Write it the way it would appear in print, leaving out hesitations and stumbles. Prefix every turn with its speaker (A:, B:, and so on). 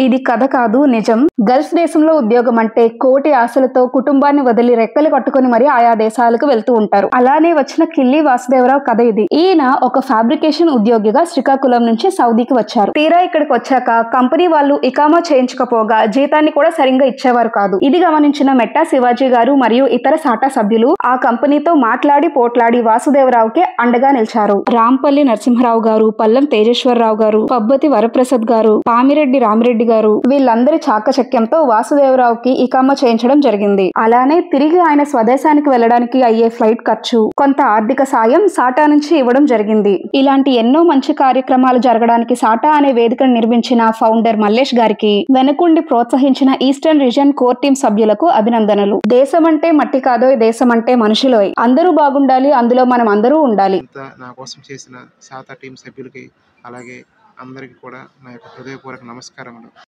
A: ఇది కథ కాదు నిజం. గల్ఫ్ దేశంలో ఉద్యోగం అంటే కోటి ఆశలతో కుటుంబాన్ని వదిలి రెక్కలు కట్టుకుని మరీ ఆయా దేశాలకు వెళ్తూ ఉంటారు. అలానే వచ్చిన కిల్లి వాసుదేవరావు కథ ఇది. ఈయన ఒక ఫ్యాబ్రికేషన్ ఉద్యోగిగా శ్రీకాకుళం నుంచి సౌదీకి వచ్చారు. తీరా ఇక్కడికి వచ్చాక కంపెనీ వాళ్ళు ఇకామా చేయించకపోగా జీతాన్ని కూడా సరిగ్గా ఇచ్చేవారు కాదు. ఇది గమనించిన మెట్టా శివాజీ గారు మరియు ఇతర సాటా సభ్యులు ఆ కంపెనీతో మాట్లాడి పోట్లాడి వాసుదేవరావుకి అండగా నిలిచారు. రాంపల్లి నరసింహరావు గారు, పల్లం తేజేశ్వరరావు గారు, పబ్బతి వరప్రసాద్ గారు, పామిరెడ్డి రామిరెడ్డి గారు వీళ్ళందరి చాకచక్యంతో వాసుదేవరావుకి ఇకామా చేయించడం జరిగింది. అలానే తిరిగి ఆయన స్వదేశానికి వెళ్లడానికి అయ్యే ఫ్లైట్ ఖర్చు, కొంత ఆర్థిక సాయం సాటా నుంచి ఇవ్వడం జరిగింది. ఇలాంటి ఎన్నో మంచి కార్యక్రమాలు జరగడానికి సాటా అనే వేదికను నిర్మించిన ఫౌండర్ మల్లేష్ గారికి, వెనకుండి ప్రోత్సహించిన ఈస్టర్న్ రీజియన్ కోర్ టీం సభ్యులకు అభినందనలు. దేశం అంటే మట్టి కాదోయ్, దేశం అంటే మనుషులోయ్. అందరూ బాగుండాలి, అందులో మనం అందరూ ఉండాలి.
B: నా కోసం చేసిన సాటా టీం సభ్యులకి అలాగే అందరికీ కూడా నా యొక్క హృదయపూర్వక నమస్కారములు.